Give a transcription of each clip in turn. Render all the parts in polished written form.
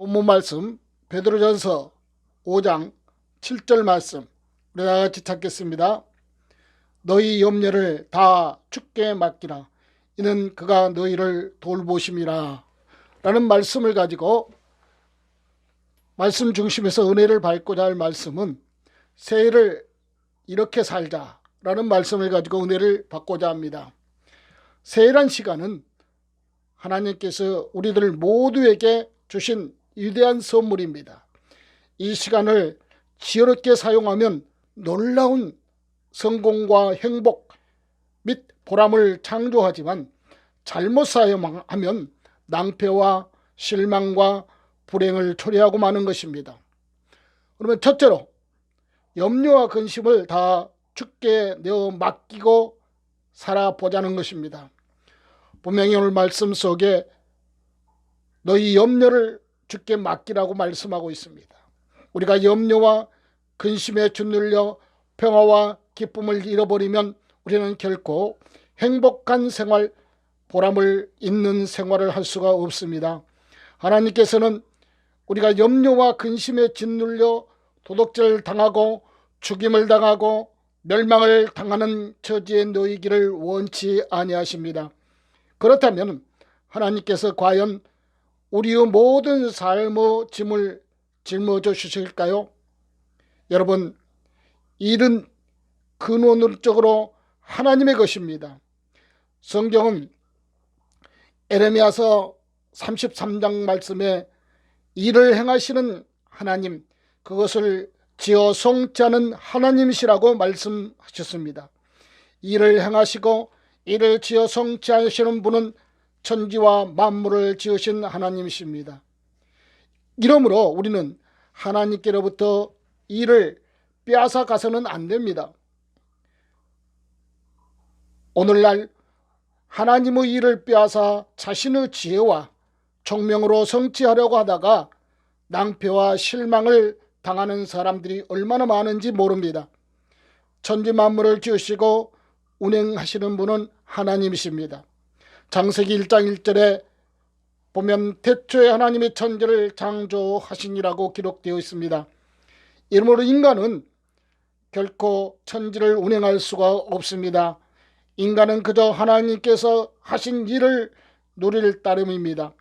본문 말씀 베드로전서 5장 7절 말씀 우리 다 같이 찾겠습니다. 너희 염려를 다 주께 맡기라. 이는 그가 너희를 돌보심이라. 라는 말씀을 가지고 말씀 중심에서 은혜를 받고자 할 말씀은 새해를 이렇게 살자 라는 말씀을 가지고 은혜를 받고자 합니다. 새해란 시간은 하나님께서 우리들 모두에게 주신 위대한 선물입니다. 이 시간을 지혜롭게 사용하면 놀라운 성공과 행복 및 보람을 창조하지만 잘못 사용하면 낭패와 실망과 불행을 초래하고 마는 것입니다. 그러면 첫째로 염려와 근심을 다 주께 내어 맡기고 살아보자는 것입니다. 분명히 오늘 말씀 속에 너희 염려를 주께 맡기라고 말씀하고 있습니다. 우리가 염려와 근심에 짓눌려 평화와 기쁨을 잃어버리면 우리는 결코 행복한 생활, 보람을 있는 생활을 할 수가 없습니다. 하나님께서는 우리가 염려와 근심에 짓눌려 도덕질 당하고 죽임을 당하고 멸망을 당하는 처지에 놓이기를 원치 아니하십니다. 그렇다면 하나님께서 과연 우리의 모든 삶의 짐을 짊어져 주실까요? 여러분, 일은 근원적으로 하나님의 것입니다. 성경은 에레미야서 33장 말씀에 일을 행하시는 하나님, 그것을 지어 성취하는 하나님이시라고 말씀하셨습니다. 일을 행하시고 일을 지어 성취하시는 분은 천지와 만물을 지으신 하나님이십니다. 이러므로 우리는 하나님께로부터 일을 빼앗아 가서는 안 됩니다. 오늘날 하나님의 일을 빼앗아 자신의 지혜와 총명으로 성취하려고 하다가 낭패와 실망을 당하는 사람들이 얼마나 많은지 모릅니다. 천지 만물을 지으시고 운행하시는 분은 하나님이십니다. 창세기 1장 1절에 보면 태초에 하나님이 천지를 창조하시니라고 기록되어 있습니다. 이러므로 인간은 결코 천지를 운행할 수가 없습니다. 인간은 그저 하나님께서 하신 일을 누릴 따름입니다.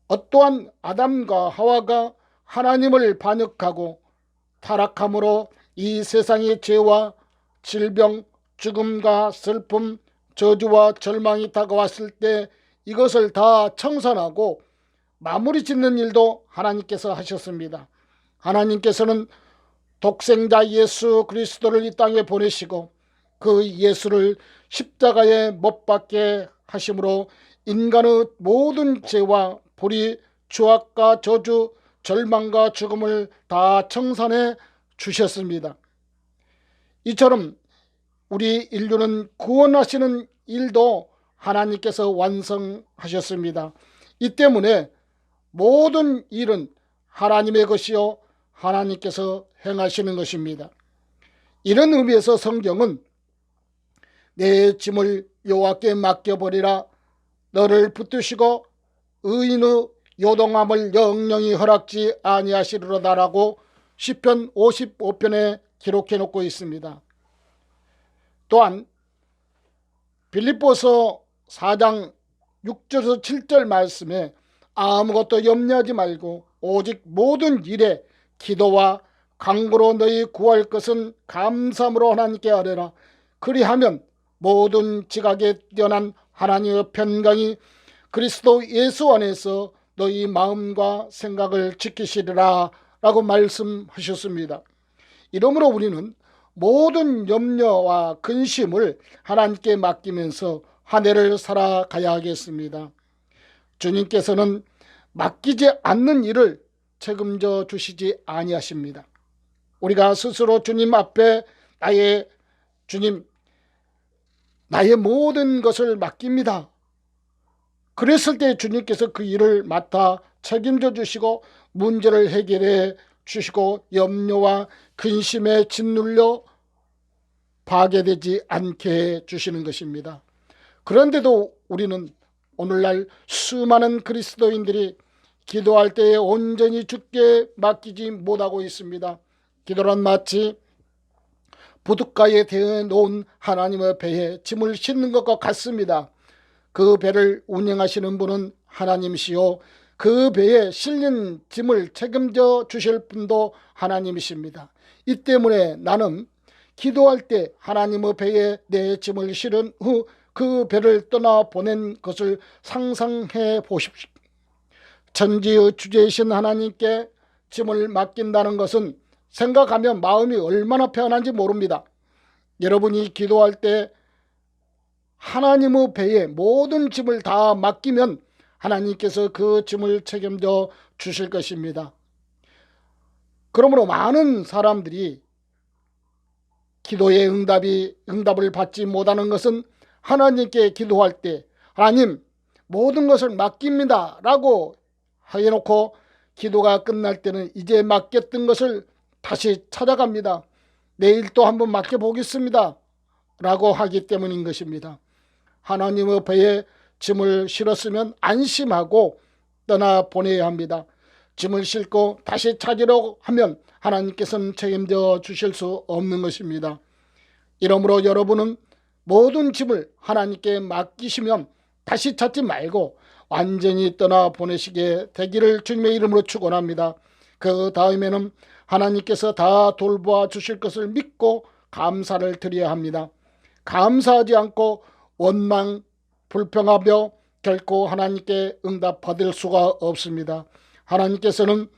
어떠한 아담과 하와가 하나님을 반역하고 타락함으로 이 세상의 죄와 질병, 죽음과 슬픔, 저주와 절망이 다가왔을 때 이것을 다 청산하고 마무리 짓는 일도 하나님께서 하셨습니다. 하나님께서는 독생자 예수 그리스도를 이 땅에 보내시고 그 예수를 십자가에 못 박게 하심으로 인간의 모든 죄와 불의, 죄악과 저주, 절망과 죽음을 다 청산해 주셨습니다. 이처럼 우리 인류는 구원하시는 일도 하나님께서 완성하셨습니다. 이 때문에 모든 일은 하나님의 것이요 하나님께서 행하시는 것입니다. 이런 의미에서 성경은 내 짐을 여호와께 맡겨버리라, 너를 붙드시고 의인의 요동함을 영영히 허락지 아니하시리로다라고 시편 55편에 기록해 놓고 있습니다. 또한 빌립보서 4장 6절에서 7절 말씀에 아무것도 염려하지 말고 오직 모든 일에 기도와 간구로 너희 구할 것은 감사함으로 하나님께 아뢰라. 그리하면 모든 지각에 뛰어난 하나님의 평강이 그리스도 예수 안에서 너희 마음과 생각을 지키시리라 라고 말씀하셨습니다. 이러므로 우리는 모든 염려와 근심을 하나님께 맡기면서 한 해를 살아가야 하겠습니다. 주님께서는 맡기지 않는 일을 책임져 주시지 아니하십니다. 우리가 스스로 주님 앞에 주님, 나의 모든 것을 맡깁니다. 그랬을 때 주님께서 그 일을 맡아 책임져 주시고 문제를 해결해 주시고 염려와 근심에 짓눌려 파괴되지 않게 해 주시는 것입니다. 그런데도 우리는 오늘날 수많은 그리스도인들이 기도할 때에 온전히 주께 맡기지 못하고 있습니다. 기도란 마치 부둣가에 대어 놓은 하나님의 배에 짐을 싣는 것과 같습니다. 그 배를 운행하시는 분은 하나님이시요 그 배에 실린 짐을 책임져 주실 분도 하나님이십니다. 이 때문에 나는 기도할 때 하나님의 배에 내 짐을 실은 후 그 배를 떠나 보낸 것을 상상해 보십시오. 천지의 주제이신 하나님께 짐을 맡긴다는 것은 생각하면 마음이 얼마나 편한지 모릅니다. 여러분이 기도할 때 하나님의 배에 모든 짐을 다 맡기면 하나님께서 그 짐을 책임져 주실 것입니다. 그러므로 많은 사람들이 기도의 응답을 받지 못하는 것은 하나님께 기도할 때 하나님 모든 것을 맡깁니다 라고 해놓고 기도가 끝날 때는 이제 맡겼던 것을 다시 찾아갑니다. 내일 또 한번 맡겨보겠습니다 라고 하기 때문인 것입니다. 하나님의 배에 짐을 실었으면 안심하고 떠나보내야 합니다. 짐을 싣고 다시 찾으려고 하면 하나님께서는 책임져 주실 수 없는 것입니다. 이러므로 여러분은 모든 짐을 하나님께 맡기시면 다시 찾지 말고 완전히 떠나보내시게 되기를 주님의 이름으로 축원합니다. 그 다음에는 하나님께서 다 돌보아 주실 것을 믿고 감사를 드려야 합니다. 감사하지 않고 원망, 불평하며 결코 하나님께 응답받을 수가 없습니다. 하나님께서는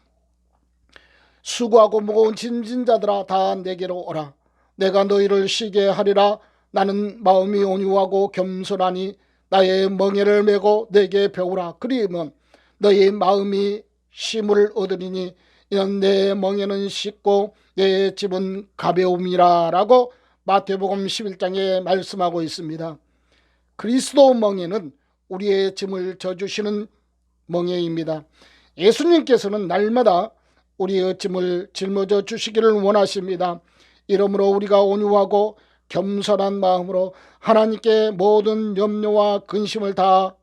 수고하고 무거운 짐진 자들아 다 내게로 오라. 내가 너희를 쉬게 하리라. 나는 마음이 온유하고 겸손하니 나의 멍에를 메고 내게 배우라. 그리하면 너희 마음이 쉼을 얻으리니 이는 내 멍에는 쉽고 내 짐은 가벼움이라 라고 마태복음 11장에 말씀하고 있습니다. 그리스도 멍에는 우리의 짐을 져주시는 멍에입니다. 예수님께서는 날마다 우리의 짐을 짊어져 주시기를 원하십니다. 이러므로 우리가 온유하고 겸손한 마음으로 하나님께 모든 염려와 근심을 다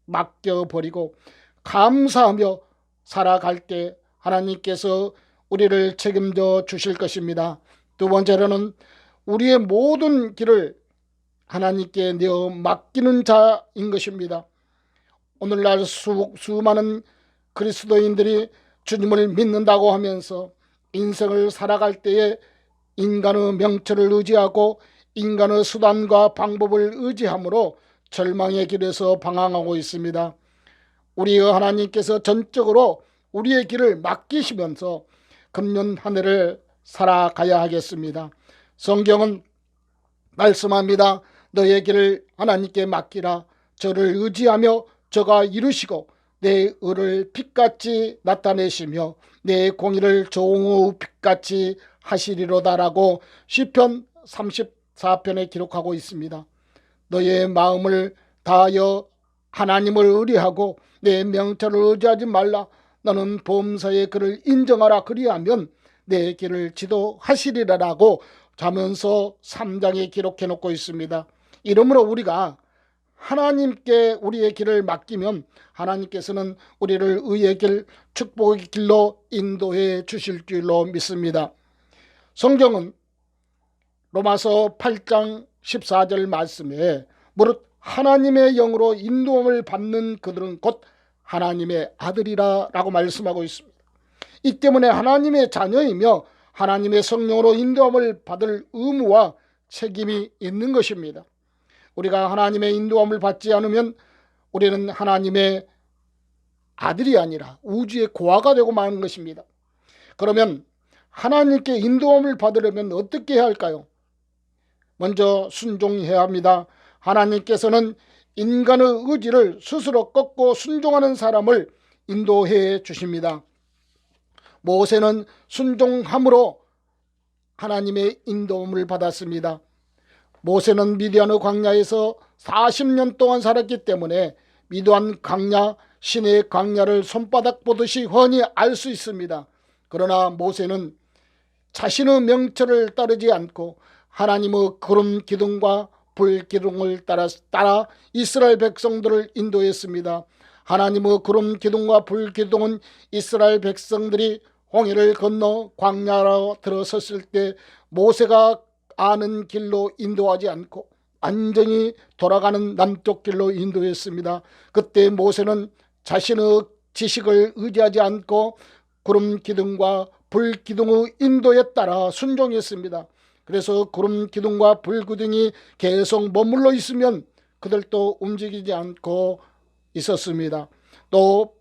맡겨버리고 감사하며 살아갈 때 하나님께서 우리를 책임져 주실 것입니다. 두 번째로는 우리의 모든 길을 하나님께 내어 맡기는 자인 것입니다. 오늘날 수많은 그리스도인들이 주님을 믿는다고 하면서 인생을 살아갈 때에 인간의 명철을 의지하고 인간의 수단과 방법을 의지함으로 절망의 길에서 방황하고 있습니다. 우리의 하나님께서 전적으로 우리의 길을 맡기시면서 금년 한 해를 살아가야 하겠습니다. 성경은 말씀합니다. 너의 길을 하나님께 맡기라. 저를 의지하며 저가 이루시고 내 의를 빛같이 나타내시며 내 공의를 조홍의 빛같이 하시리로다라고 시편 34편에 기록하고 있습니다. 너의 마음을 다하여 하나님을 의뢰하고 내 명철을 의지하지 말라. 너는 범사의 그를 인정하라. 그리하면 내 길을 지도하시리라라고 잠언서 3장에 기록해 놓고 있습니다. 이러므로 우리가 하나님께 우리의 길을 맡기면 하나님께서는 우리를 의의 길, 축복의 길로 인도해 주실 줄로 믿습니다. 성경은 로마서 8장 14절 말씀에 무릇 하나님의 영으로 인도함을 받는 그들은 곧 하나님의 아들이라 라고 말씀하고 있습니다. 이 때문에 하나님의 자녀이며 하나님의 성령으로 인도함을 받을 의무와 책임이 있는 것입니다. 우리가 하나님의 인도함을 받지 않으면 우리는 하나님의 아들이 아니라 우주의 고아가 되고 마는 것입니다. 그러면 하나님께 인도함을 받으려면 어떻게 해야 할까요? 먼저 순종해야 합니다. 하나님께서는 인간의 의지를 스스로 꺾고 순종하는 사람을 인도해 주십니다. 모세는 순종함으로 하나님의 인도함을 받았습니다. 모세는 미디안의 광야에서 40년 동안 살았기 때문에 미디안 광야, 신의 광야를 손바닥 보듯이 훤히 알 수 있습니다. 그러나 모세는 자신의 명철을 따르지 않고 하나님의 구름 기둥과 불 기둥을 따라 이스라엘 백성들을 인도했습니다. 하나님의 구름 기둥과 불 기둥은 이스라엘 백성들이 홍해를 건너 광야로 들어섰을 때 모세가 아는 길로 인도하지 않고 완전히 돌아가는 남쪽 길로 인도했습니다. 그때 모세는 자신의 지식을 의지하지 않고 구름 기둥과 불 기둥의 인도에 따라 순종했습니다. 그래서 구름 기둥과 불 기둥이 계속 머물러 있으면 그들도 움직이지 않고 있었습니다. 또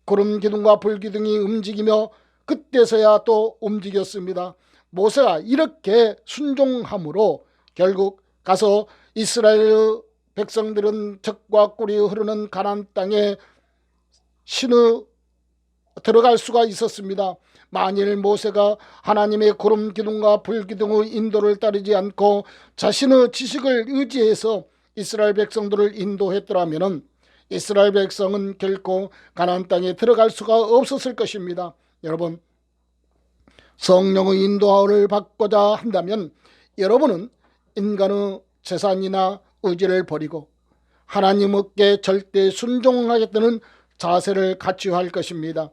구름 기둥과 불 기둥이 움직이며 그때서야 또 움직였습니다. 모세가 이렇게 순종함으로 결국 가서 이스라엘 백성들은 적과 꿀이 흐르는 가나안 땅에 신의 들어갈 수가 있었습니다. 만일 모세가 하나님의 구름 기둥과 불 기둥의 인도를 따르지 않고 자신의 지식을 의지해서 이스라엘 백성들을 인도했더라면 이스라엘 백성은 결코 가나안 땅에 들어갈 수가 없었을 것입니다. 여러분, 성령의 인도를 받고자 한다면 여러분은 인간의 재산이나 의지를 버리고 하나님께 절대 순종하겠다는 자세를 갖춰야 할 것입니다.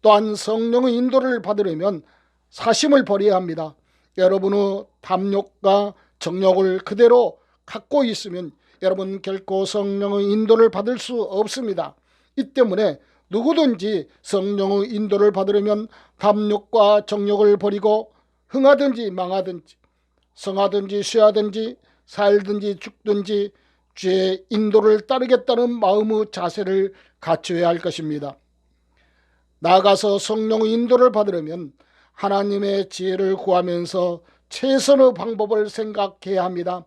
또한 성령의 인도를 받으려면 사심을 버려야 합니다. 여러분의 탐욕과 정욕을 그대로 갖고 있으면 여러분 결코 성령의 인도를 받을 수 없습니다. 이 때문에 누구든지 성령의 인도를 받으려면 탐욕과 정욕을 버리고 흥하든지 망하든지 성하든지 쉬하든지 살든지 죽든지 주의 인도를 따르겠다는 마음의 자세를 갖춰야 할 것입니다. 나아가서 성령의 인도를 받으려면 하나님의 지혜를 구하면서 최선의 방법을 생각해야 합니다.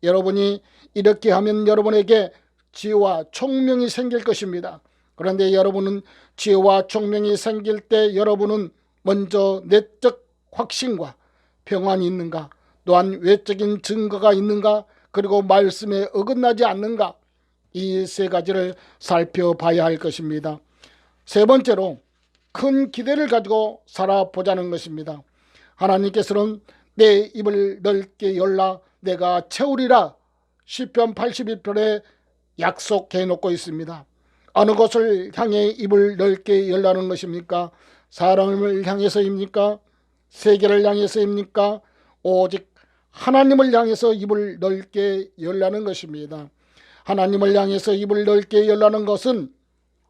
여러분이 이렇게 하면 여러분에게 지혜와 총명이 생길 것입니다. 그런데 여러분은 지혜와 총명이 생길 때 여러분은 먼저 내적 확신과 평안이 있는가, 또한 외적인 증거가 있는가, 그리고 말씀에 어긋나지 않는가, 이 세 가지를 살펴봐야 할 것입니다. 세 번째로 큰 기대를 가지고 살아보자는 것입니다. 하나님께서는 내 입을 넓게 열라 내가 채우리라 시편 81편에 약속해 놓고 있습니다. 어느 것을 향해 입을 넓게 열라는 것입니까? 사람을 향해서입니까? 세계를 향해서입니까? 오직 하나님을 향해서 입을 넓게 열라는 것입니다. 하나님을 향해서 입을 넓게 열라는 것은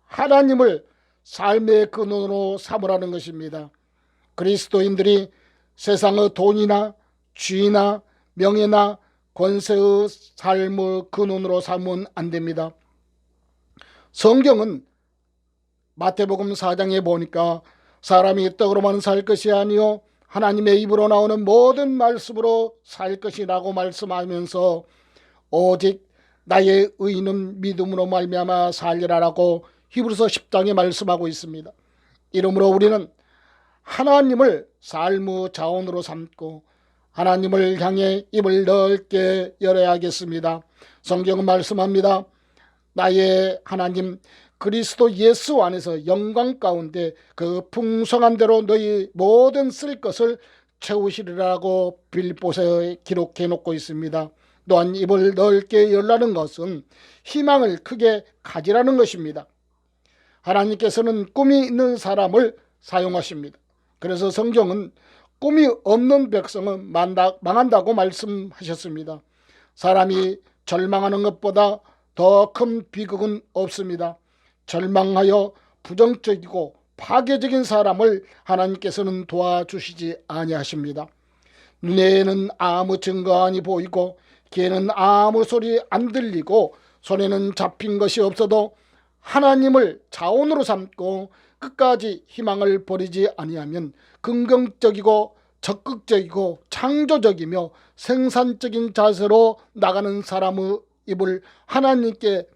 하나님을 삶의 근원으로 삼으라는 것입니다. 그리스도인들이 세상의 돈이나 쥐나 명예나 권세의 삶의 근원으로 삼으면 안 됩니다. 성경은 마태복음 4장에 보니까 사람이 떡으로만 살 것이 아니요 하나님의 입으로 나오는 모든 말씀으로 살 것이라고 말씀하면서 오직 나의 의인은 믿음으로 말미암아 살리라라고 히브리서 10장에 말씀하고 있습니다. 이러므로 우리는 하나님을 삶의 자원으로 삼고 하나님을 향해 입을 넓게 열어야겠습니다. 성경은 말씀합니다. 나의 하나님 그리스도 예수 안에서 영광 가운데 그 풍성한 대로 너희 모든 쓸 것을 채우시리라고 빌립보서에 기록해 놓고 있습니다. 또한 입을 넓게 열라는 것은 희망을 크게 가지라는 것입니다. 하나님께서는 꿈이 있는 사람을 사용하십니다. 그래서 성경은 꿈이 없는 백성은 망한다고 말씀하셨습니다. 사람이 절망하는 것보다 더 큰 비극은 없습니다. 절망하여 부정적이고 파괴적인 사람을 하나님께서는 도와주시지 아니하십니다. 눈에는 아무 증거안이 보이고 귀에는 아무 소리 안 들리고 손에는 잡힌 것이 없어도 하나님을 자원으로 삼고 끝까지 희망을 버리지 아니하면 긍정적이고 적극적이고 창조적이며 생산적인 자세로 나가는 사람의 입을 하나님께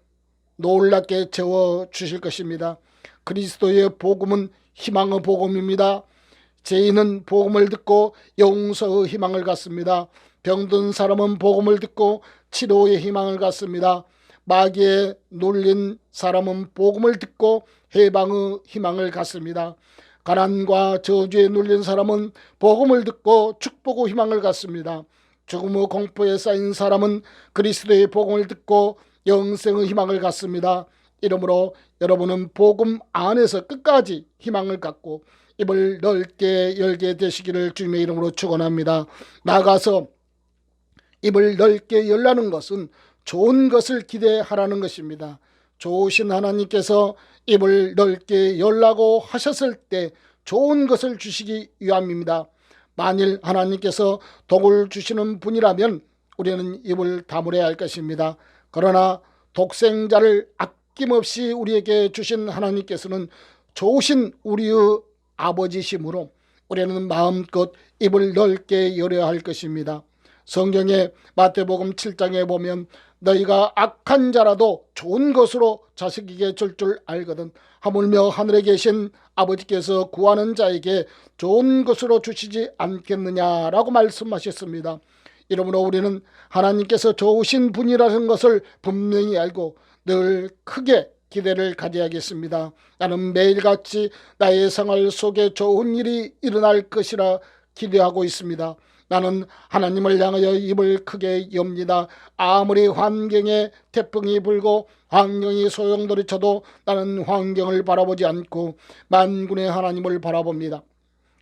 놀랍게 채워주실 것입니다. 그리스도의 복음은 희망의 복음입니다. 죄인은 복음을 듣고 용서의 희망을 갖습니다. 병든 사람은 복음을 듣고 치료의 희망을 갖습니다. 마귀에 눌린 사람은 복음을 듣고 해방의 희망을 갖습니다. 가난과 저주에 눌린 사람은 복음을 듣고 축복의 희망을 갖습니다. 죽음의 공포에 쌓인 사람은 그리스도의 복음을 듣고 영생의 희망을 갖습니다. 이러므로 여러분은 복음 안에서 끝까지 희망을 갖고 입을 넓게 열게 되시기를 주님의 이름으로 축원합니다. 나가서 입을 넓게 열라는 것은 좋은 것을 기대하라는 것입니다. 좋으신 하나님께서 입을 넓게 열라고 하셨을 때 좋은 것을 주시기 위함입니다. 만일 하나님께서 독을 주시는 분이라면 우리는 입을 다물어야 할 것입니다. 그러나 독생자를 아낌없이 우리에게 주신 하나님께서는 좋으신 우리의 아버지시므로 우리는 마음껏 입을 넓게 열어야 할 것입니다. 성경의 마태복음 7장에 보면 너희가 악한 자라도 좋은 것으로 자식에게 줄 알거든 하물며 하늘에 계신 아버지께서 구하는 자에게 좋은 것으로 주시지 않겠느냐라고 말씀하셨습니다. 이러므로 우리는 하나님께서 좋으신 분이라는 것을 분명히 알고 늘 크게 기대를 가져야겠습니다. 나는 매일같이 나의 생활 속에 좋은 일이 일어날 것이라 기대하고 있습니다. 나는 하나님을 향하여 입을 크게 엽니다. 아무리 환경에 태풍이 불고 환경이 소용돌이쳐도 나는 환경을 바라보지 않고 만군의 하나님을 바라봅니다.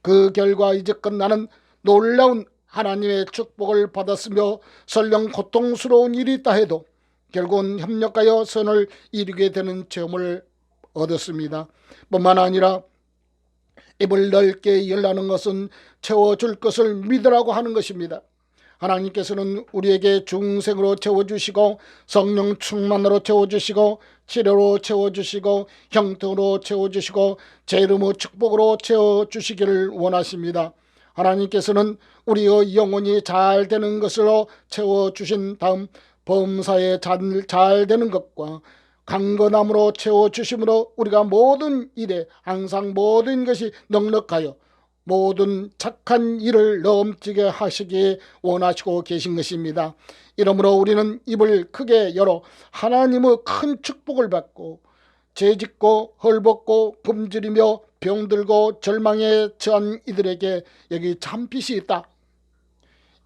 그 결과 이제껏 나는 놀라운 하나님의 축복을 받았으며 설령 고통스러운 일이 있다 해도 결국은 협력하여 선을 이루게 되는 체험을 얻었습니다. 뿐만 아니라 입을 넓게 열라는 것은 채워줄 것을 믿으라고 하는 것입니다. 하나님께서는 우리에게 중생으로 채워주시고 성령 충만으로 채워주시고 치료로 채워주시고 형통으로 채워주시고 제 이름의 축복으로 채워주시기를 원하십니다. 하나님께서는 우리의 영혼이 잘 되는 것으로 채워주신 다음 범사에 잘 되는 것과 강건함으로 채워주심으로 우리가 모든 일에 항상 모든 것이 넉넉하여 모든 착한 일을 넘치게 하시기 원하시고 계신 것입니다. 이러므로 우리는 입을 크게 열어 하나님의 큰 축복을 받고 죄짓고 헐벗고 굶주리며 병들고 절망에 처한 이들에게 여기 참빛이 있다,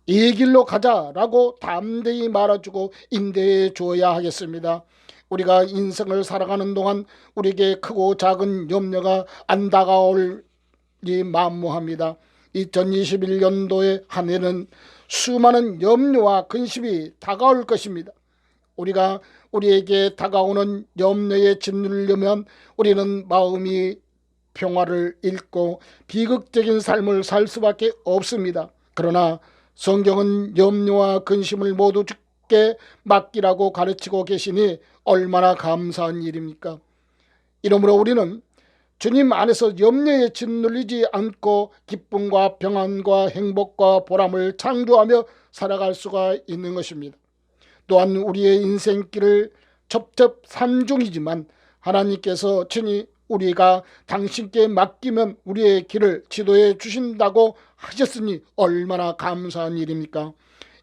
이 길로 가자라고 담대히 말해주고 인도해 주어야 하겠습니다. 우리가 인생을 살아가는 동안 우리에게 크고 작은 염려가 안 다가올리 만무합니다. 2021년도의 한 해는 수많은 염려와 근심이 다가올 것입니다. 우리가 우리에게 다가오는 염려에 짓누르려면 우리는 마음이 평화를 잃고 비극적인 삶을 살 수밖에 없습니다. 그러나 성경은 염려와 근심을 모두 주께 맡기라고 가르치고 계시니 얼마나 감사한 일입니까? 이러므로 우리는 주님 안에서 염려에 짓눌리지 않고 기쁨과 평안과 행복과 보람을 창조하며 살아갈 수가 있는 것입니다. 또한 우리의 인생길을 첩첩산중이지만 하나님께서 친히 우리가 당신께 맡기면 우리의 길을 지도해 주신다고 하셨으니 얼마나 감사한 일입니까?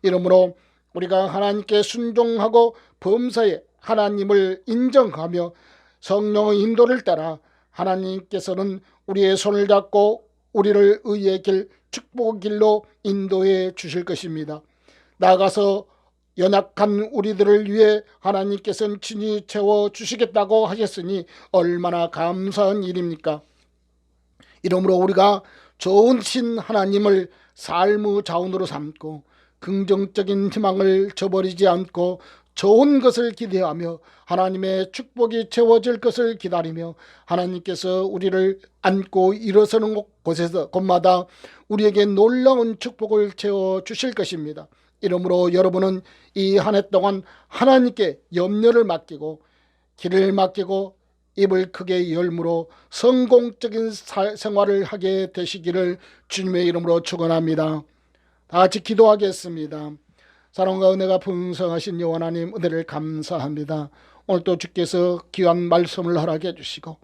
이러므로 우리가 하나님께 순종하고 범사에 하나님을 인정하며 성령의 인도를 따라 하나님께서는 우리의 손을 잡고 우리를 의의 길, 축복의 길로 인도해 주실 것입니다. 나아가서 연약한 우리들을 위해 하나님께서는 친히 채워주시겠다고 하셨으니 얼마나 감사한 일입니까? 이러므로 우리가 좋으신 하나님을 삶의 자원으로 삼고 긍정적인 희망을 저버리지 않고 좋은 것을 기대하며 하나님의 축복이 채워질 것을 기다리며 하나님께서 우리를 안고 일어서는 곳마다 우리에게 놀라운 축복을 채워주실 것입니다. 이러므로 여러분은 이 한 해 동안 하나님께 염려를 맡기고 길을 맡기고 입을 크게 열므로 성공적인 생활을 하게 되시기를 주님의 이름으로 축원합니다. 다 같이 기도하겠습니다. 사랑과 은혜가 풍성하신 여호와 하나님, 은혜를 감사합니다. 오늘도 주께서 귀한 말씀을 허락해 주시고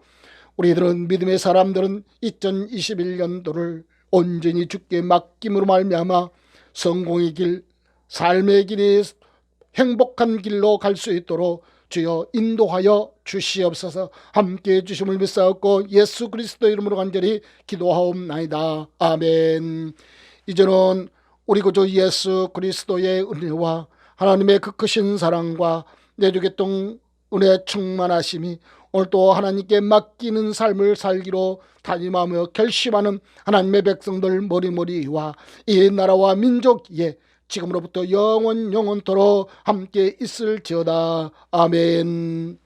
우리들은 믿음의 사람들은 2021년도를 온전히 주께 맡김으로 말미암아 성공의 길, 삶의 길이 행복한 길로 갈 수 있도록 주여 인도하여 주시옵소서. 함께해 주심을 믿사옵고 예수 그리스도 이름으로 간절히 기도하옵나이다. 아멘. 이제는 우리 구주 예수 그리스도의 은혜와 하나님의 그 크신 사랑과 내주겠던 은혜 충만하심이 오늘도 하나님께 맡기는 삶을 살기로 다짐하며 결심하는 하나님의 백성들 머리머리와 이 나라와 민족에 지금으로부터 영원토록 함께 있을지어다. 아멘.